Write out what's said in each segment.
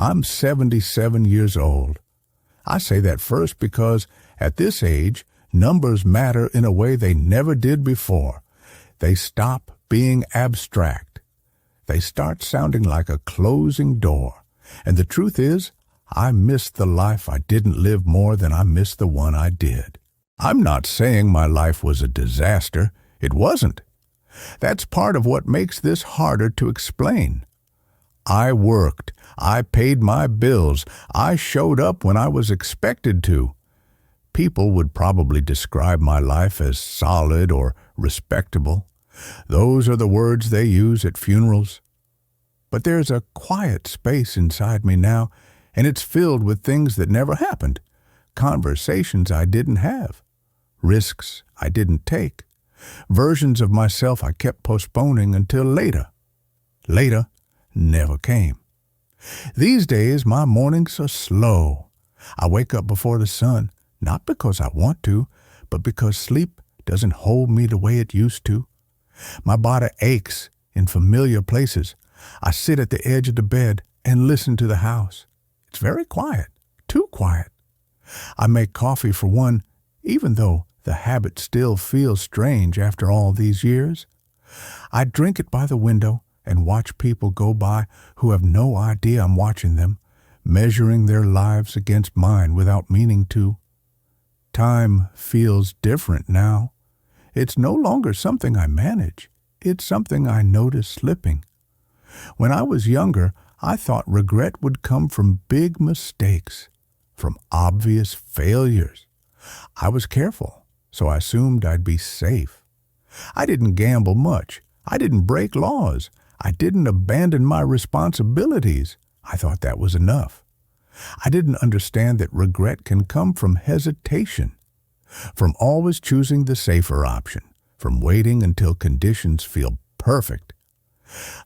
I'm 77 years old. I say that first because at this age, numbers matter in a way they never did before. They stop being abstract. They start sounding like a closing door. And the truth is, I miss the life I didn't live more than I miss the one I did. I'm not saying my life was a disaster. It wasn't. That's part of what makes this harder to explain. I worked. I paid my bills. I showed up when I was expected to. People would probably describe my life as solid or respectable. Those are the words they use at funerals. But there's a quiet space inside me now, and it's filled with things that never happened, conversations I didn't have, risks I didn't take, versions of myself I kept postponing until later. Later never came. These days, my mornings are slow. I wake up before the sun, not because I want to, but because sleep doesn't hold me the way it used to. My body aches in familiar places. I sit at the edge of the bed and listen to the house. It's very quiet, too quiet. I make coffee for one, even though the habit still feels strange after all these years. I drink it by the window and watch people go by who have no idea I'm watching them, measuring their lives against mine without meaning to. Time feels different now. It's no longer something I manage. It's something I notice slipping. When I was younger, I thought regret would come from big mistakes, from obvious failures. I was careful, so I assumed I'd be safe. I didn't gamble much. I didn't break laws. I didn't abandon my responsibilities. I thought that was enough. I didn't understand that regret can come from hesitation, from always choosing the safer option, from waiting until conditions feel perfect.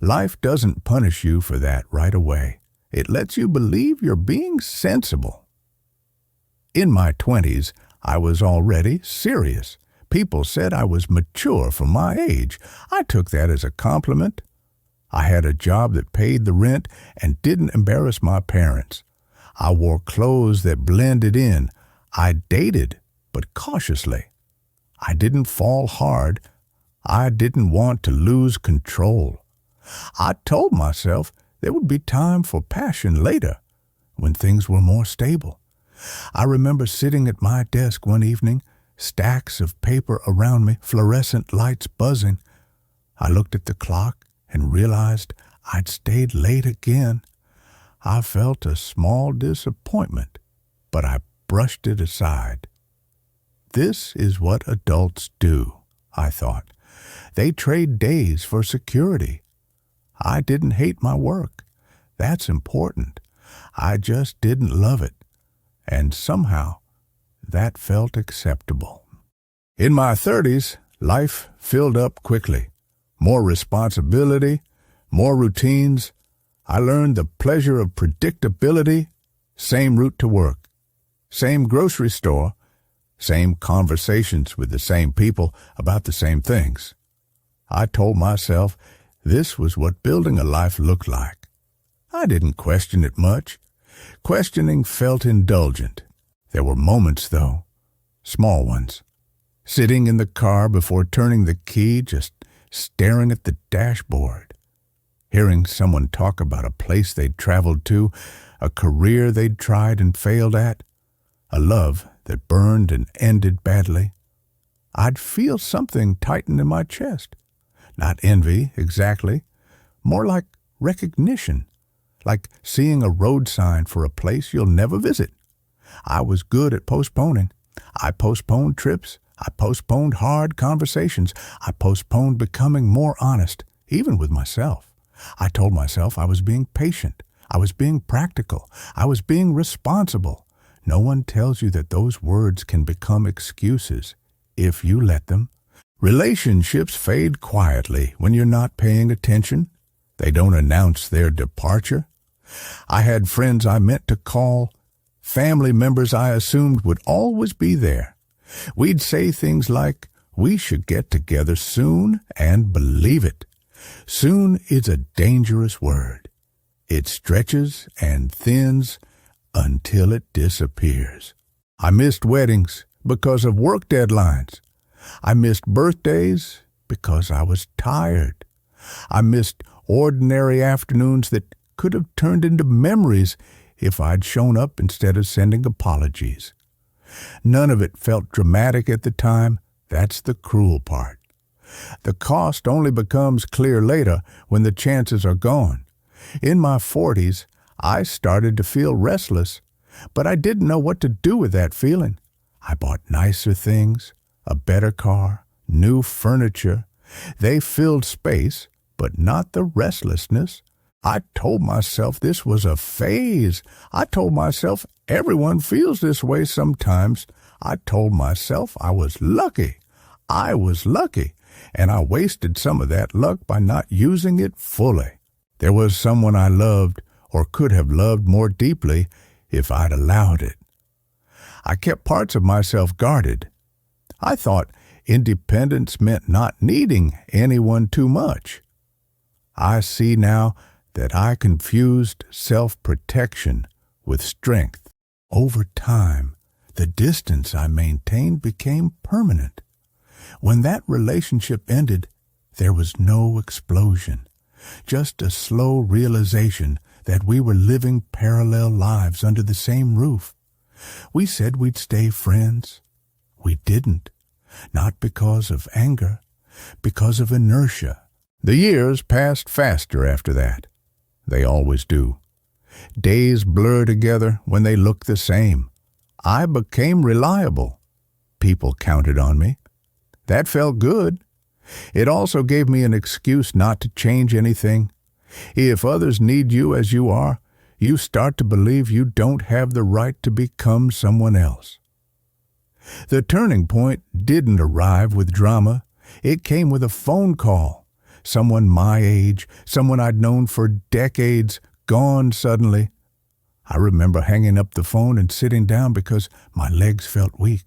Life doesn't punish you for that right away. It lets you believe you're being sensible. In my 20s, I was already serious. People said I was mature for my age. I took that as a compliment. I had a job that paid the rent and didn't embarrass my parents. I wore clothes that blended in. I dated, but cautiously. I didn't fall hard. I didn't want to lose control. I told myself there would be time for passion later, when things were more stable. I remember sitting at my desk one evening, stacks of paper around me, fluorescent lights buzzing. I looked at the clock and realized I'd stayed late again. I felt a small disappointment, but I brushed it aside. This is what adults do, I thought. They trade days for security. I didn't hate my work. That's important. I just didn't love it. And somehow, that felt acceptable. In my 30s, life filled up quickly. More responsibility, more routines. I learned the pleasure of predictability, same route to work, same grocery store, same conversations with the same people about the same things. I told myself this was what building a life looked like. I didn't question it much. Questioning felt indulgent. There were moments, though, small ones. Sitting in the car before turning the key, just staring at the dashboard. Hearing someone talk about a place they'd traveled to, a career they'd tried and failed at, a love that burned and ended badly. I'd feel something tighten in my chest. Not envy, exactly. More like recognition. Like seeing a road sign for a place you'll never visit. I was good at postponing. I postponed trips. I postponed hard conversations. I postponed becoming more honest, even with myself. I told myself I was being patient. I was being practical. I was being responsible. No one tells you that those words can become excuses if you let them. Relationships fade quietly when you're not paying attention. They don't announce their departure. I had friends I meant to call, family members I assumed would always be there. We'd say things like, "We should get together soon," and believe it. Soon is a dangerous word. It stretches and thins until it disappears. I missed weddings because of work deadlines. I missed birthdays because I was tired. I missed ordinary afternoons that could have turned into memories if I'd shown up instead of sending apologies. None of it felt dramatic at the time. That's the cruel part. The cost only becomes clear later when the chances are gone. In my 40s, I started to feel restless, but I didn't know what to do with that feeling. I bought nicer things, a better car, new furniture. They filled space, but not the restlessness. I told myself this was a phase. I told myself everyone feels this way sometimes. I told myself I was lucky. I was lucky, and I wasted some of that luck by not using it fully. There was someone I loved or could have loved more deeply if I'd allowed it. I kept parts of myself guarded. I thought independence meant not needing anyone too much. I see now that I confused self-protection with strength. Over time, the distance I maintained became permanent. When that relationship ended, there was no explosion, just a slow realization that we were living parallel lives under the same roof. We said we'd stay friends. We didn't, not because of anger, because of inertia. The years passed faster after that. They always do. Days blur together when they look the same. I became reliable. People counted on me. That felt good. It also gave me an excuse not to change anything. If others need you as you are, you start to believe you don't have the right to become someone else. The turning point didn't arrive with drama. It came with a phone call. Someone my age, someone I'd known for decades, gone suddenly. I remember hanging up the phone and sitting down because my legs felt weak.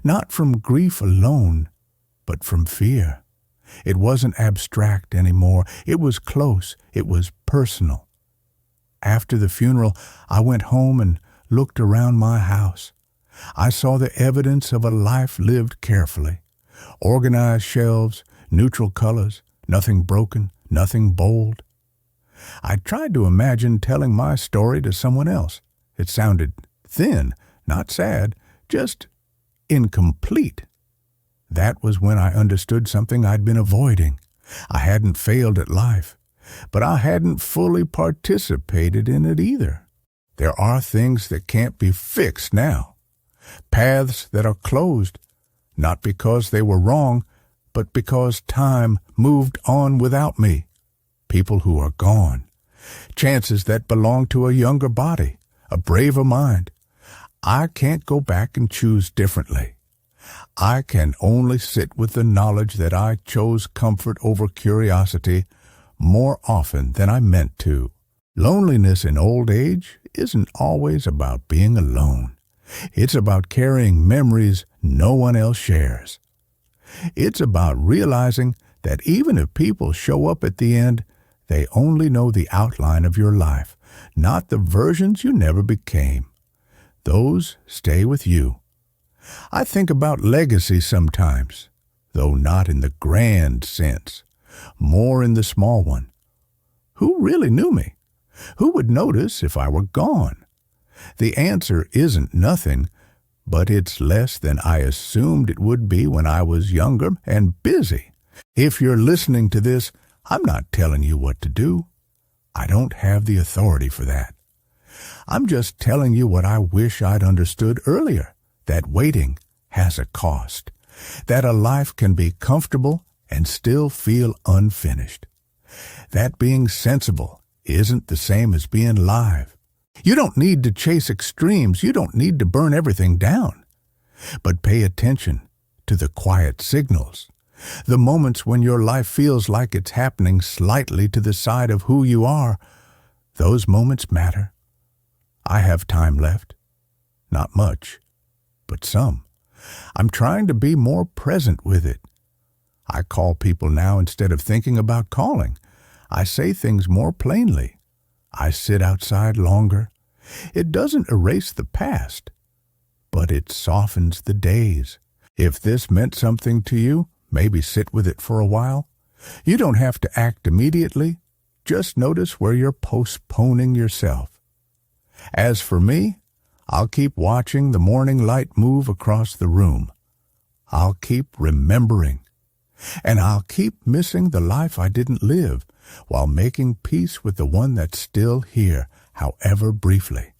Not from grief alone, but from fear. It wasn't abstract anymore. It was close. It was personal. After the funeral, I went home and looked around my house. I saw the evidence of a life lived carefully. Organized shelves, neutral colors, nothing broken, nothing bold. I tried to imagine telling my story to someone else. It sounded thin, not sad, just incomplete. That was when I understood something I'd been avoiding. I hadn't failed at life, but I hadn't fully participated in it either. There are things that can't be fixed now. Paths that are closed, not because they were wrong, but because time moved on without me. People who are gone. Chances that belong to a younger body, a braver mind. I can't go back and choose differently. I can only sit with the knowledge that I chose comfort over curiosity more often than I meant to. Loneliness in old age isn't always about being alone. It's about carrying memories no one else shares. It's about realizing that even if people show up at the end, they only know the outline of your life, not the versions you never became. Those stay with you. I think about legacy sometimes, though not in the grand sense, more in the small one. Who really knew me? Who would notice if I were gone? The answer isn't nothing, but it's less than I assumed it would be when I was younger and busy. If you're listening to this, I'm not telling you what to do. I don't have the authority for that. I'm just telling you what I wish I'd understood earlier, that waiting has a cost, that a life can be comfortable and still feel unfinished, that being sensible isn't the same as being live. You don't need to chase extremes. You don't need to burn everything down. But pay attention to the quiet signals, the moments when your life feels like it's happening slightly to the side of who you are. Those moments matter. I have time left. Not much, but some. I'm trying to be more present with it. I call people now instead of thinking about calling. I say things more plainly. I sit outside longer. It doesn't erase the past, but it softens the days. If this meant something to you, maybe sit with it for a while. You don't have to act immediately. Just notice where you're postponing yourself. As for me, I'll keep watching the morning light move across the room. I'll keep remembering. And I'll keep missing the life I didn't live while making peace with the one that's still here, however briefly.